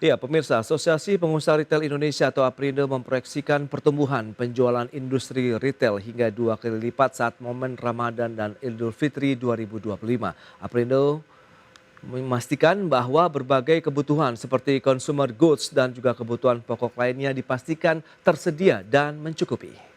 Ya, pemirsa, Asosiasi Pengusaha Retail Indonesia atau APRindo memproyeksikan pertumbuhan penjualan industri retail hingga 2 kali lipat saat momen Ramadan dan Idul Fitri 2025. APRindo memastikan bahwa berbagai kebutuhan seperti consumer goods dan juga kebutuhan pokok lainnya dipastikan tersedia dan mencukupi.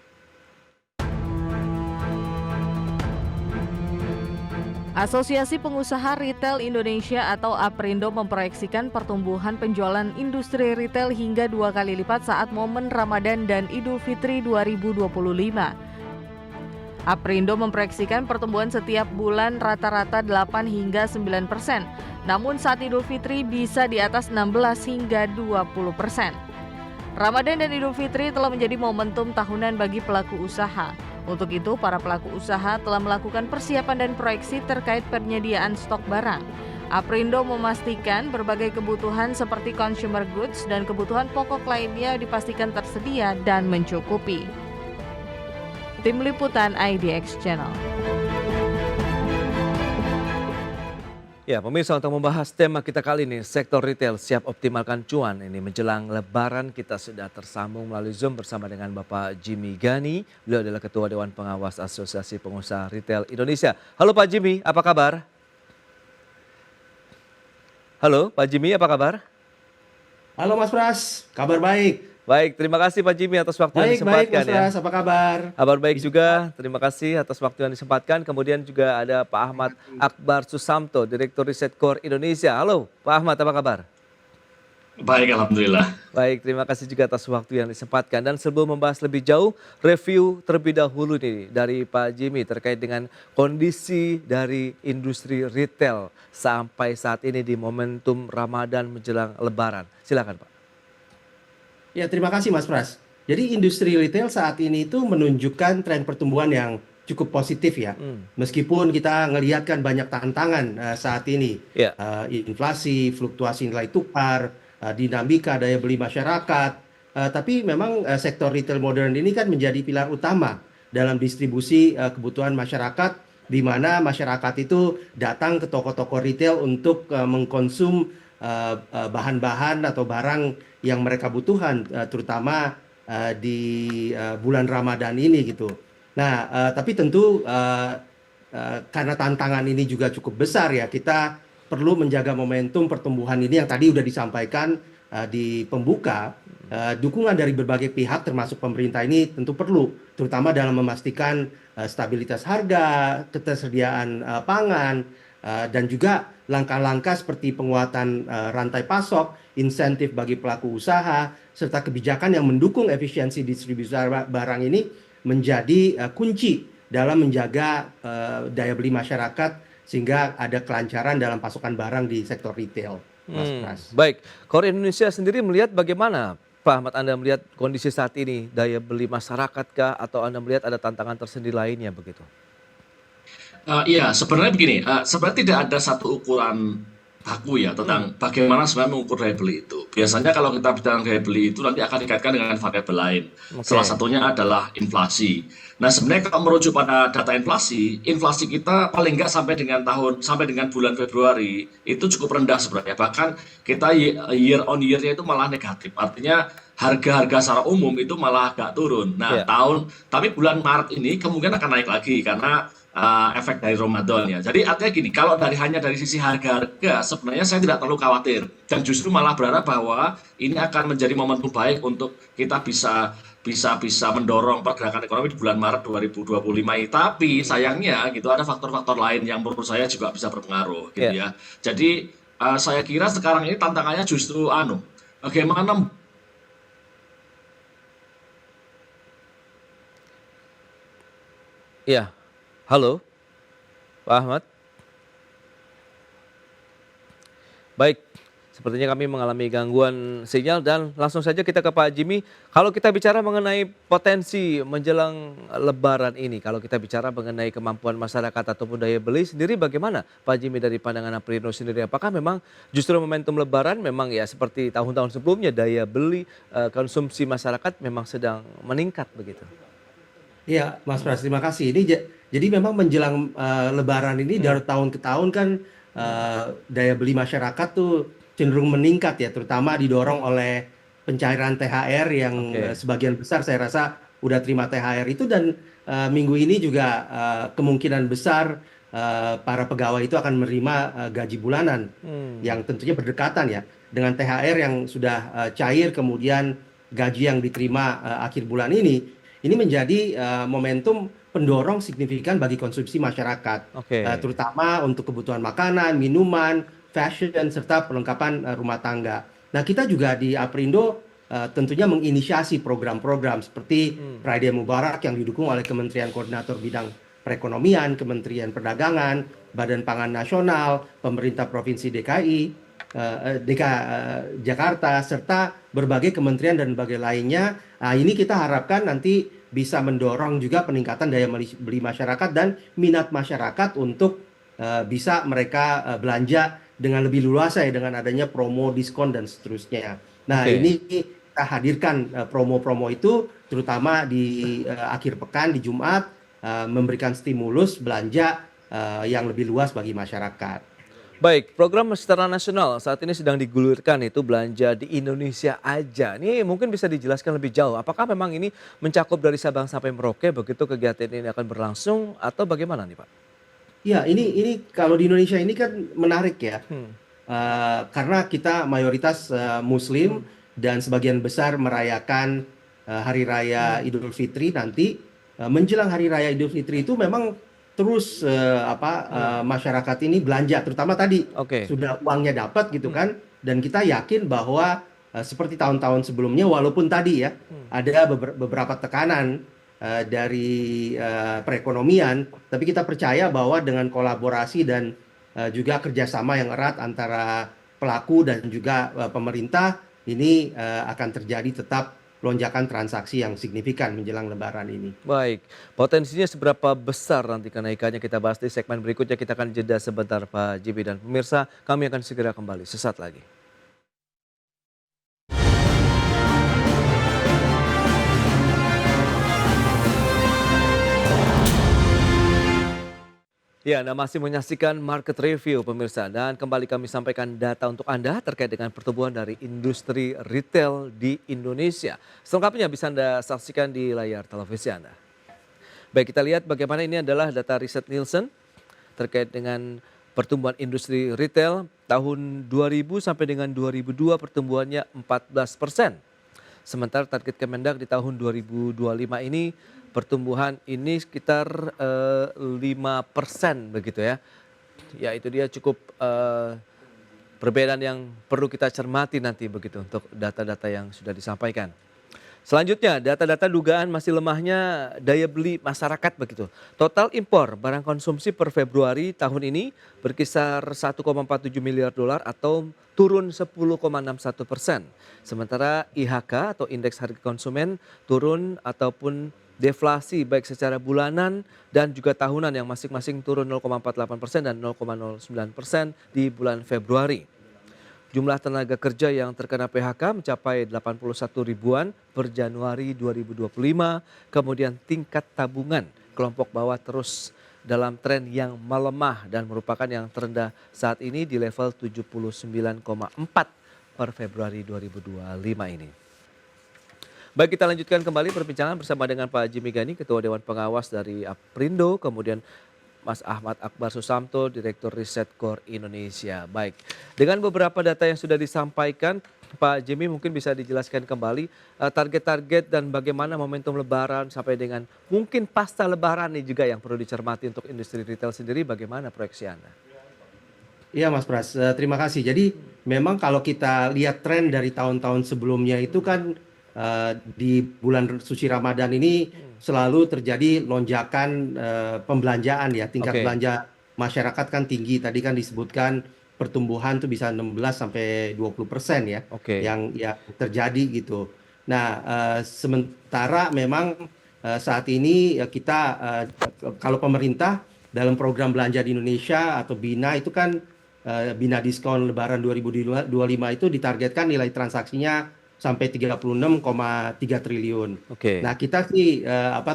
Asosiasi Pengusaha Retail Indonesia atau APRindo memproyeksikan pertumbuhan penjualan industri retail hingga 2 kali lipat saat momen Ramadan dan Idul Fitri 2025. APRindo memproyeksikan pertumbuhan setiap bulan rata-rata 8 hingga 9%, namun saat Idul Fitri bisa di atas 16 hingga 20%. Ramadan dan Idul Fitri telah menjadi momentum tahunan bagi pelaku usaha. Untuk itu, para pelaku usaha telah melakukan persiapan dan proyeksi terkait penyediaan stok barang. APRindo memastikan berbagai kebutuhan seperti consumer goods dan kebutuhan pokok lainnya dipastikan tersedia dan mencukupi. Tim Liputan IDX Channel. Ya, pemirsa, untuk membahas tema kita kali ini, sektor retail siap optimalkan cuan. Ini menjelang Lebaran, kita sudah tersambung melalui Zoom bersama dengan Bapak Jimmy Gani. Beliau adalah Ketua Dewan Pengawas Asosiasi Pengusaha Retail Indonesia. Halo Pak Jimmy, apa kabar? Halo Pak Jimmy, apa kabar? Halo Mas Pras, kabar baik. Baik, terima kasih Pak Jimmy atas waktu yang Baik disempatkan Mas ya. Pras, apa kabar? Kabar baik juga, terima kasih atas waktu yang disempatkan. Kemudian juga ada Pak Ahmad Akbar Susamto, Direktur Riset Core Indonesia. Halo Pak Ahmad, apa kabar? Baik, alhamdulillah. Baik, terima kasih juga atas waktu yang disempatkan. Dan sebelum membahas lebih jauh, review terlebih dahulu nih dari Pak Jimmy terkait dengan kondisi dari industri retail sampai saat ini di momentum Ramadan menjelang Lebaran. Silakan Pak. Ya, terima kasih Mas Pras. Jadi industri retail saat ini itu menunjukkan tren pertumbuhan yang cukup positif ya. Meskipun kita ngelihat kan banyak tantangan saat ini. Ya. Inflasi, fluktuasi nilai tukar, dinamika daya beli masyarakat. Tapi memang sektor retail modern ini kan menjadi pilar utama dalam distribusi kebutuhan masyarakat, di mana masyarakat itu datang ke toko-toko retail untuk mengkonsum bahan-bahan atau barang yang mereka butuhkan, terutama di bulan Ramadan ini gitu. Nah, tapi tentu karena tantangan ini juga cukup besar ya, kita perlu menjaga momentum pertumbuhan ini yang tadi udah disampaikan di pembuka. Dukungan dari berbagai pihak termasuk pemerintah ini tentu perlu, terutama dalam memastikan stabilitas harga, ketersediaan pangan, dan juga langkah-langkah seperti penguatan rantai pasok, insentif bagi pelaku usaha, serta kebijakan yang mendukung efisiensi distribusi barang ini menjadi kunci dalam menjaga daya beli masyarakat sehingga ada kelancaran dalam pasokan barang di sektor retail. Mas Pras. Baik, Core Indonesia sendiri melihat bagaimana Pak Ahmad, Anda melihat kondisi saat ini, daya beli masyarakat kah atau Anda melihat ada tantangan tersendiri lainnya begitu? Iya, sebenarnya begini, sebenarnya tidak ada satu ukuran baku ya tentang bagaimana sebenarnya mengukur daya beli itu. Biasanya kalau kita bicara daya beli itu nanti akan dikaitkan dengan variabel lain. Salah satunya adalah inflasi. Nah, sebenarnya kalau merujuk pada data inflasi kita paling nggak sampai dengan bulan Februari itu cukup rendah sebenarnya. Bahkan kita year on year-nya itu malah negatif. Artinya harga-harga secara umum itu malah agak turun. Nah, tapi bulan Maret ini kemungkinan akan naik lagi karena efek dari Ramadan ya. Jadi artinya gini, kalau hanya dari sisi harga sebenarnya saya tidak terlalu khawatir dan justru malah berharap bahwa ini akan menjadi momentum baik untuk kita bisa mendorong pergerakan ekonomi di bulan Maret 2025 ini. Tapi sayangnya gitu ada faktor-faktor lain yang menurut saya juga bisa berpengaruh gitu ya. Jadi saya kira sekarang ini tantangannya justru bagaimana. Iya. Halo, Pak Ahmad. Baik, sepertinya kami mengalami gangguan sinyal dan langsung saja kita ke Pak Jimmy. Kalau kita bicara mengenai potensi menjelang Lebaran ini, kalau kita bicara mengenai kemampuan masyarakat ataupun daya beli sendiri bagaimana Pak Jimmy dari pandangan APRindo sendiri? Apakah memang justru momentum Lebaran memang ya seperti tahun-tahun sebelumnya daya beli konsumsi masyarakat memang sedang meningkat begitu? Iya, Mas Pras, terima kasih. Ini jadi memang menjelang Lebaran ini dari tahun ke tahun kan daya beli masyarakat tuh cenderung meningkat ya, terutama didorong oleh pencairan THR yang Oke. sebagian besar saya rasa udah terima THR itu, dan minggu ini juga kemungkinan besar para pegawai itu akan menerima gaji bulanan Hmm. yang tentunya berdekatan ya dengan THR yang sudah cair, kemudian gaji yang diterima akhir bulan ini menjadi momentum pendorong signifikan bagi konsumsi masyarakat, Oke. terutama untuk kebutuhan makanan, minuman, fashion, serta perlengkapan rumah tangga. Nah, kita juga di Aprindo tentunya menginisiasi program-program seperti Hmm. Friday Mubarak yang didukung oleh Kementerian Koordinator Bidang Perekonomian, Kementerian Perdagangan, Badan Pangan Nasional, Pemerintah Provinsi Jakarta, serta berbagai kementerian dan berbagai lainnya. Nah, ini kita harapkan nanti bisa mendorong juga peningkatan daya beli masyarakat dan minat masyarakat untuk bisa mereka belanja dengan lebih luas ya dengan adanya promo, diskon, dan seterusnya. Nah, Oke. ini kita hadirkan promo-promo itu terutama di akhir pekan, di Jumat, memberikan stimulus belanja yang lebih luas bagi masyarakat. Baik, program secara nasional saat ini sedang digulirkan itu belanja di Indonesia aja. Ini mungkin bisa dijelaskan lebih jauh. Apakah memang ini mencakup dari Sabang sampai Merauke begitu kegiatan ini akan berlangsung atau bagaimana nih Pak? Ya, ini kalau di Indonesia ini kan menarik ya. Hmm. Karena kita mayoritas Muslim dan sebagian besar merayakan Hari Raya Idul Fitri nanti. Menjelang Hari Raya Idul Fitri itu memang terus masyarakat ini belanja, terutama tadi Oke. sudah uangnya dapat gitu Hmm. kan, dan kita yakin bahwa seperti tahun-tahun sebelumnya, walaupun tadi ya Hmm. ada beberapa tekanan dari perekonomian, tapi kita percaya bahwa dengan kolaborasi dan juga kerjasama yang erat antara pelaku dan juga pemerintah, ini akan terjadi tetap lonjakan transaksi yang signifikan menjelang Lebaran ini. Baik, potensinya seberapa besar nanti kenaikannya kita bahas di segmen berikutnya. Kita akan jeda sebentar Pak Jibi dan pemirsa. Kami akan segera kembali sesaat lagi. Ya, Anda masih menyaksikan Market Review pemirsa, dan kembali kami sampaikan data untuk Anda terkait dengan pertumbuhan dari industri retail di Indonesia. Selengkapnya bisa Anda saksikan di layar televisi Anda. Baik, kita lihat bagaimana ini adalah data riset Nielsen terkait dengan pertumbuhan industri retail tahun 2000 sampai dengan 2002 pertumbuhannya 14%. Sementara target Kemendak di tahun 2025 ini pertumbuhan ini sekitar 5% begitu ya. Ya itu dia cukup perbedaan yang perlu kita cermati nanti begitu untuk data-data yang sudah disampaikan. Selanjutnya, data-data dugaan masih lemahnya daya beli masyarakat begitu. Total impor barang konsumsi per Februari tahun ini berkisar 1,47 miliar dolar atau turun 10,61%. Sementara IHK atau indeks harga konsumen turun ataupun deflasi baik secara bulanan dan juga tahunan yang masing-masing turun 0,48% dan 0,09% di bulan Februari. Jumlah tenaga kerja yang terkena PHK mencapai 81 ribuan per Januari 2025. Kemudian tingkat tabungan kelompok bawah terus dalam tren yang melemah dan merupakan yang terendah saat ini di level 79,4 per Februari 2025 ini. Baik, kita lanjutkan kembali perbincangan bersama dengan Pak Jimmy Gani, Ketua Dewan Pengawas dari Aprindo, kemudian Mas Ahmad Akbar Susamto, Direktur Riset Core Indonesia. Baik, dengan beberapa data yang sudah disampaikan, Pak Jimmy mungkin bisa dijelaskan kembali target-target dan bagaimana momentum Lebaran sampai dengan mungkin pasca Lebaran nih juga yang perlu dicermati untuk industri retail sendiri, bagaimana proyeksi Anda? Iya Mas Pras, terima kasih. Jadi memang kalau kita lihat tren dari tahun-tahun sebelumnya itu kan di bulan suci Ramadan ini selalu terjadi lonjakan pembelanjaan ya, tingkat Oke. belanja masyarakat kan tinggi. Tadi kan disebutkan pertumbuhan tuh bisa 16 sampai 20% ya, Oke. yang terjadi gitu. Nah, sementara memang saat ini kita kalau pemerintah dalam program belanja di Indonesia atau BINA itu kan Bina Diskon Lebaran 2025 itu ditargetkan nilai transaksinya sampai 36,3 triliun. Oke. Nah, kita sih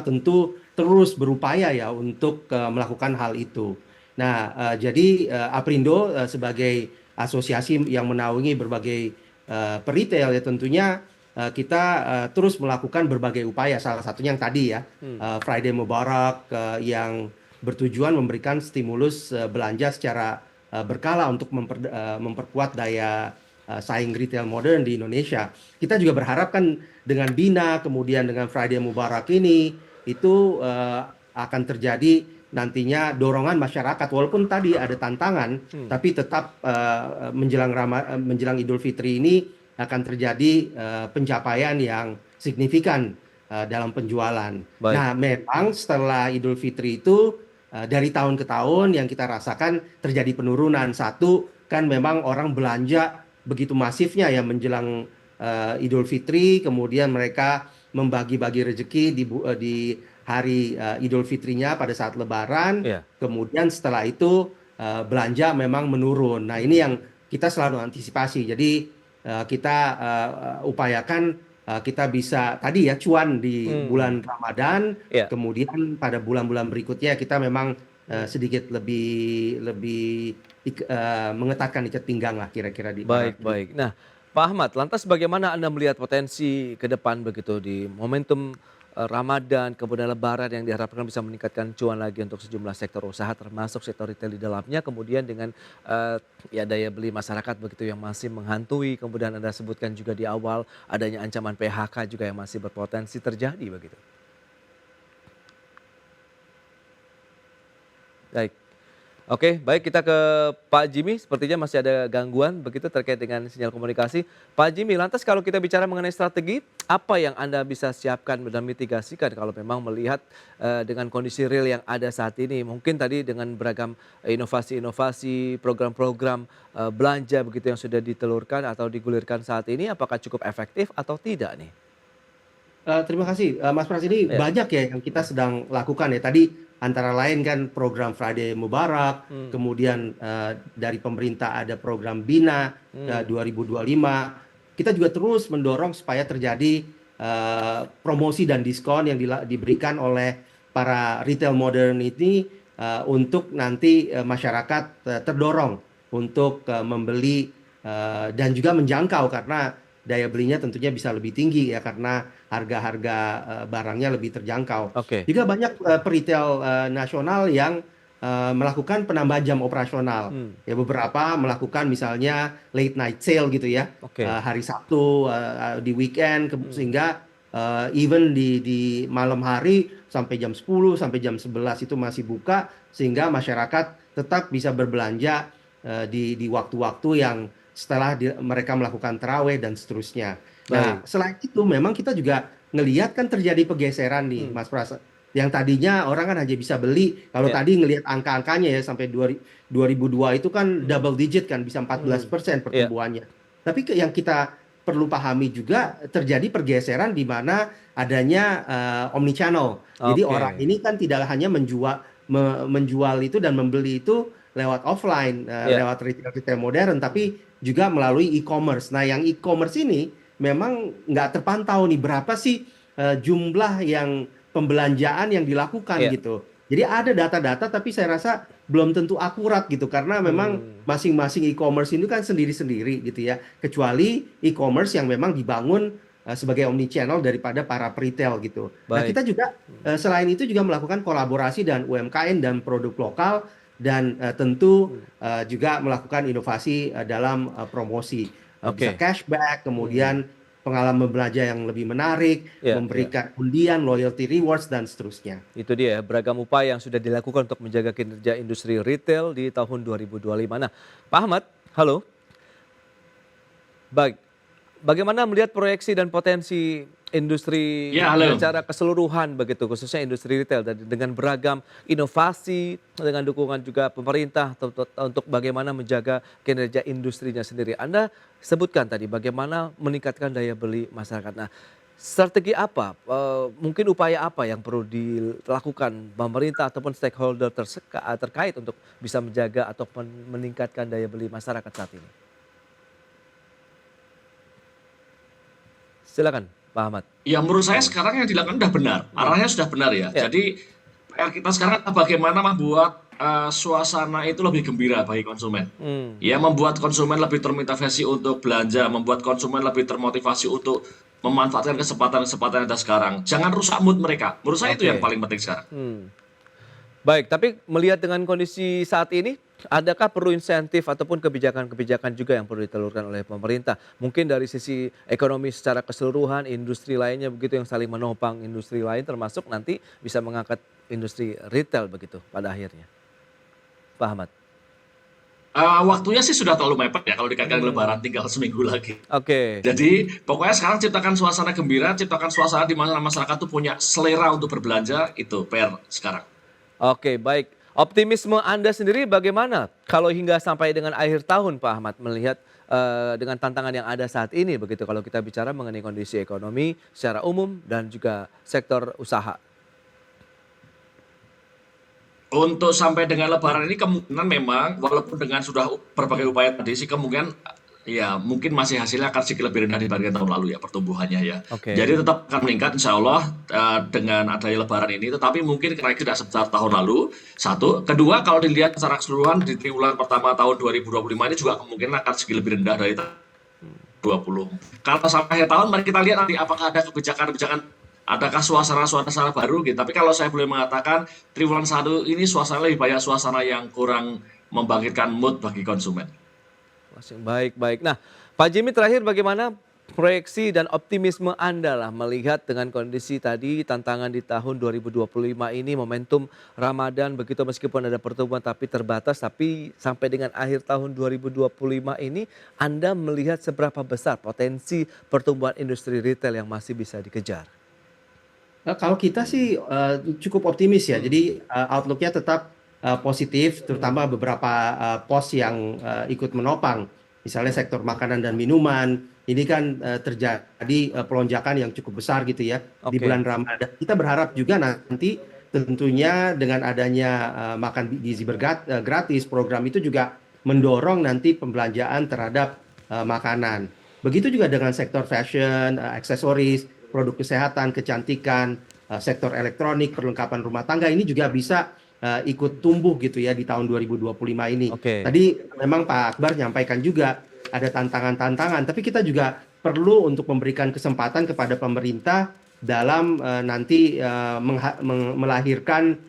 tentu terus berupaya ya untuk melakukan hal itu. Nah, jadi Aprindo sebagai asosiasi yang menaungi berbagai peritel ya tentunya kita terus melakukan berbagai upaya. Salah satunya yang tadi ya, Friday Mubarak yang bertujuan memberikan stimulus belanja secara berkala untuk memperkuat daya saing retail modern di Indonesia. Kita juga berharap kan dengan Bina, kemudian dengan Friday Mubarak ini, itu akan terjadi nantinya dorongan masyarakat. Walaupun tadi ada tantangan, tapi tetap menjelang Idul Fitri ini akan terjadi pencapaian yang signifikan dalam penjualan. Baik. Nah, memang setelah Idul Fitri itu dari tahun ke tahun yang kita rasakan terjadi penurunan. Satu, kan memang orang belanja begitu masifnya ya menjelang Idul Fitri, kemudian mereka membagi-bagi rezeki di hari Idul Fitrinya pada saat Lebaran, Iya. kemudian setelah itu belanja memang menurun. Nah, ini yang kita selalu antisipasi. Jadi kita upayakan kita bisa tadi ya cuan di bulan Ramadan, Iya. kemudian pada bulan-bulan berikutnya kita memang sedikit lebih mengetatkan ikat pinggang lah kira-kira di para Baik, baik. Nah, Pak Ahmad, lantas bagaimana Anda melihat potensi ke depan begitu di momentum Ramadan, kemudian Lebaran yang diharapkan bisa meningkatkan cuan lagi untuk sejumlah sektor usaha termasuk sektor retail di dalamnya, kemudian dengan ya daya beli masyarakat begitu yang masih menghantui, kemudian Anda sebutkan juga di awal adanya ancaman PHK juga yang masih berpotensi terjadi begitu. Baik. Oke, baik kita ke Pak Jimmy. Sepertinya masih ada gangguan begitu terkait dengan sinyal komunikasi. Pak Jimmy, lantas kalau kita bicara mengenai strategi, apa yang Anda bisa siapkan dan mitigasikan kalau memang melihat dengan kondisi real yang ada saat ini? Mungkin tadi dengan beragam inovasi-inovasi, program-program belanja begitu yang sudah ditelurkan atau digulirkan saat ini, apakah cukup efektif atau tidak nih? Terima kasih, Mas Pras. Ini Ya. banyak ya yang kita sedang lakukan ya. Tadi antara lain kan program Friday Mubarak, kemudian dari pemerintah ada program Bina 2025. Kita juga terus mendorong supaya terjadi promosi dan diskon yang diberikan oleh para retail modern ini untuk nanti masyarakat terdorong untuk membeli dan juga menjangkau karena daya belinya tentunya bisa lebih tinggi ya karena harga-harga barangnya lebih terjangkau. Oke. Juga banyak peritel nasional yang melakukan penambahan jam operasional. Ya beberapa melakukan misalnya late night sale gitu ya. Oke. Hari Sabtu di weekend sehingga even di malam hari sampai jam 10 sampai jam 11 itu masih buka sehingga masyarakat tetap bisa berbelanja di waktu-waktu yang setelah mereka melakukan tarawih dan seterusnya. Nah, selain itu memang kita juga ngelihat kan terjadi pergeseran nih, Mas Pras. Yang tadinya orang kan hanya bisa beli, kalau tadi ngelihat angka-angkanya ya sampai 2002 itu kan double digit kan, bisa 14% pertumbuhannya. Tapi yang kita perlu pahami juga terjadi pergeseran di mana adanya omnichannel. Jadi orang ini kan tidak hanya menjual itu dan membeli itu lewat offline, lewat retail modern, tapi juga melalui e-commerce. Nah, yang e-commerce ini memang nggak terpantau nih berapa sih jumlah yang pembelanjaan yang dilakukan gitu. Jadi ada data-data tapi saya rasa belum tentu akurat gitu karena memang masing-masing e-commerce ini kan sendiri-sendiri gitu ya. Kecuali e-commerce yang memang dibangun sebagai omnichannel daripada para retail gitu. Nah, kita juga selain itu juga melakukan kolaborasi dengan UMKM dan produk lokal dan tentu juga melakukan inovasi dalam promosi. Bisa cashback, kemudian pengalaman belanja yang lebih menarik, memberikan undian, loyalty rewards, dan seterusnya. Itu dia ya, beragam upaya yang sudah dilakukan untuk menjaga kinerja industri retail di tahun 2025. Nah, Pak Ahmad, halo. Baik, bagaimana melihat proyeksi dan potensi industri secara keseluruhan begitu, khususnya industri retail dengan beragam inovasi, dengan dukungan juga pemerintah untuk bagaimana menjaga kinerja industrinya sendiri. Anda sebutkan tadi bagaimana meningkatkan daya beli masyarakat. Nah, strategi apa, mungkin upaya apa yang perlu dilakukan pemerintah ataupun stakeholder terkait untuk bisa menjaga atau meningkatkan daya beli masyarakat saat ini? Silakan, Pak Ahmad. Ya menurut saya sekarang yang dilakukan sudah benar, arahnya sudah benar ya. Jadi PR kita sekarang adalah bagaimana membuat suasana itu lebih gembira bagi konsumen. Ya, membuat konsumen lebih termotivasi untuk belanja, membuat konsumen lebih termotivasi untuk memanfaatkan kesempatan-kesempatan yang ada sekarang. Jangan rusak mood mereka. Menurut saya itu yang Oke. paling penting sekarang. Baik, tapi melihat dengan kondisi saat ini, adakah perlu insentif ataupun kebijakan-kebijakan juga yang perlu ditelurkan oleh pemerintah? Mungkin dari sisi ekonomi secara keseluruhan, industri lainnya begitu yang saling menopang industri lain termasuk nanti bisa mengangkat industri retail begitu pada akhirnya. Pak Ahmad. Waktunya sih sudah terlalu mepet ya kalau dikaitkan Lebaran tinggal seminggu lagi. Oke, Jadi pokoknya sekarang ciptakan suasana gembira, ciptakan suasana di mana masyarakat tuh punya selera untuk berbelanja, itu PR sekarang. oke, baik. Optimisme Anda sendiri bagaimana kalau hingga sampai dengan akhir tahun Pak Ahmad melihat dengan tantangan yang ada saat ini begitu kalau kita bicara mengenai kondisi ekonomi secara umum dan juga sektor usaha. Untuk sampai dengan Lebaran ini kemungkinan memang walaupun dengan sudah berbagai upaya tadi sih kemungkinan ya mungkin masih hasilnya akan sedikit lebih rendah dibandingkan tahun lalu ya pertumbuhannya ya. Oke. Jadi tetap akan meningkat insya Allah dengan adanya Lebaran ini, tetapi mungkin naik tidak sebesar tahun lalu. Satu, kedua kalau dilihat secara keseluruhan di triwulan pertama tahun 2025 ini juga kemungkinan akan sedikit lebih rendah dari tahun 20. Kalau sampai akhir tahun mari kita lihat nanti apakah ada kebijakan-kebijakan, adakah suasana-suasana baru gitu. Tapi kalau saya boleh mengatakan triwulan 1 ini suasana lebih banyak suasana yang kurang membangkitkan mood bagi konsumen. Baik, baik. Nah, Pak Jimmy terakhir bagaimana proyeksi dan optimisme Anda lah melihat dengan kondisi tadi tantangan di tahun 2025 ini momentum Ramadan begitu meskipun ada pertumbuhan tapi terbatas tapi sampai dengan akhir tahun 2025 ini Anda melihat seberapa besar potensi pertumbuhan industri retail yang masih bisa dikejar? Kalau kita sih cukup optimis ya. Jadi outlook-nya tetap positif, terutama beberapa pos yang ikut menopang. Misalnya sektor makanan dan minuman, ini kan terjadi pelonjakan yang cukup besar gitu ya di Oke. bulan Ramadan. Kita berharap juga nanti tentunya dengan adanya makan gizi gratis, program itu juga mendorong nanti pembelanjaan terhadap makanan. Begitu juga dengan sektor fashion, aksesoris, produk kesehatan, kecantikan, sektor elektronik, perlengkapan rumah tangga ini juga bisa ikut tumbuh gitu ya di tahun 2025 ini. Oke. Tadi memang Pak Akbar nyampaikan juga ada tantangan-tantangan, tapi kita juga perlu untuk memberikan kesempatan kepada pemerintah dalam nanti melahirkan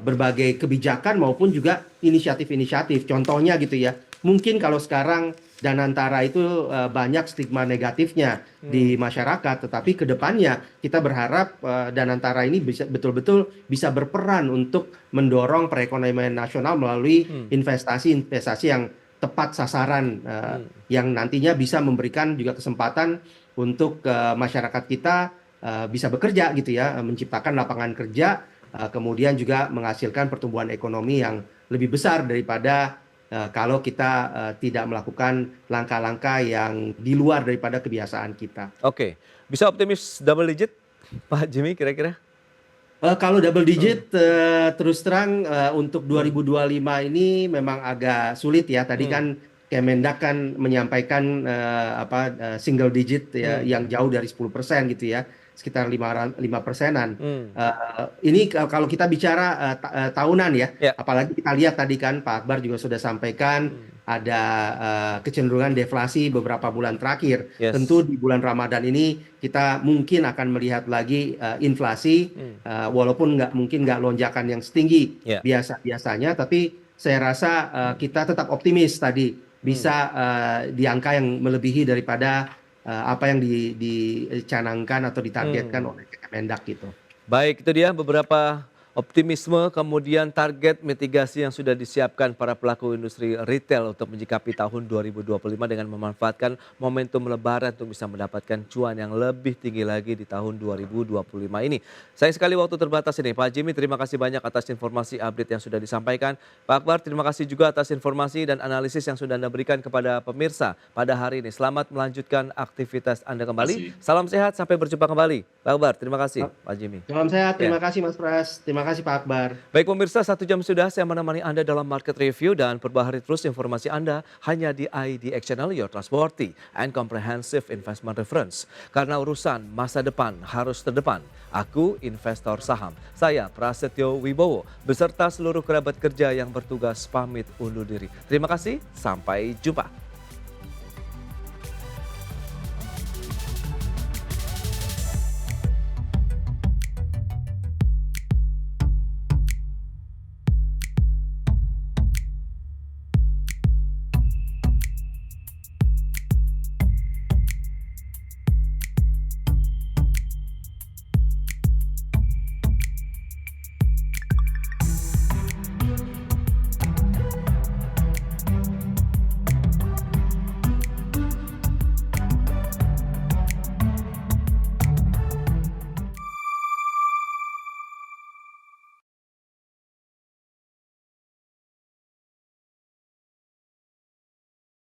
berbagai kebijakan maupun juga inisiatif-inisiatif. Contohnya gitu ya, mungkin kalau sekarang Danantara itu banyak stigma negatifnya di masyarakat, tetapi ke depannya kita berharap Danantara ini bisa betul-betul bisa berperan untuk mendorong perekonomian nasional melalui investasi-investasi yang tepat sasaran yang nantinya bisa memberikan juga kesempatan untuk masyarakat kita bisa bekerja gitu ya, menciptakan lapangan kerja, kemudian juga menghasilkan pertumbuhan ekonomi yang lebih besar daripada kalau kita tidak melakukan langkah-langkah yang di luar daripada kebiasaan kita. Oke. Bisa optimis double digit Pak Jimmy kira-kira? Kalau double digit terus terang untuk 2025 ini memang agak sulit ya. Tadi kan Kemendak kan menyampaikan single digit ya, yang jauh dari 10% gitu ya, sekitar 5%-an. Ini kalau kita bicara tahunan ya, Ya. apalagi kita lihat tadi kan Pak Akbar juga sudah sampaikan ada kecenderungan deflasi beberapa bulan terakhir. Yes. Tentu di bulan Ramadan ini kita mungkin akan melihat lagi inflasi, walaupun mungkin nggak lonjakan yang setinggi Ya. biasanya, tapi saya rasa kita tetap optimis tadi bisa di angka yang melebihi daripada apa yang dicanangkan atau ditargetkan oleh Kemendak gitu. Baik, itu dia beberapa optimisme kemudian target mitigasi yang sudah disiapkan para pelaku industri retail untuk menyikapi tahun 2025 dengan memanfaatkan momentum lebaran untuk bisa mendapatkan cuan yang lebih tinggi lagi di tahun 2025 ini. Sayang sekali waktu terbatas ini. Pak Jimmy terima kasih banyak atas informasi update yang sudah disampaikan. Pak Akbar terima kasih juga atas informasi dan analisis yang sudah Anda berikan kepada pemirsa pada hari ini. Selamat melanjutkan aktivitas Anda kembali. Terima kasih. Salam sehat, sampai berjumpa kembali. Pak Akbar terima kasih Pak Jimmy. Salam sehat, terima kasih Mas Pras. Terima kasih. kasih Pak Akbar. Baik pemirsa, 1 jam sudah saya menemani Anda dalam market review dan perbaharui terus informasi Anda hanya di IDX Channel, your trustworthy and comprehensive investment reference. Karena urusan masa depan harus terdepan. Aku investor saham. Saya Prasetyo Wibowo beserta seluruh kerabat kerja yang bertugas pamit undur diri. Terima kasih, sampai jumpa.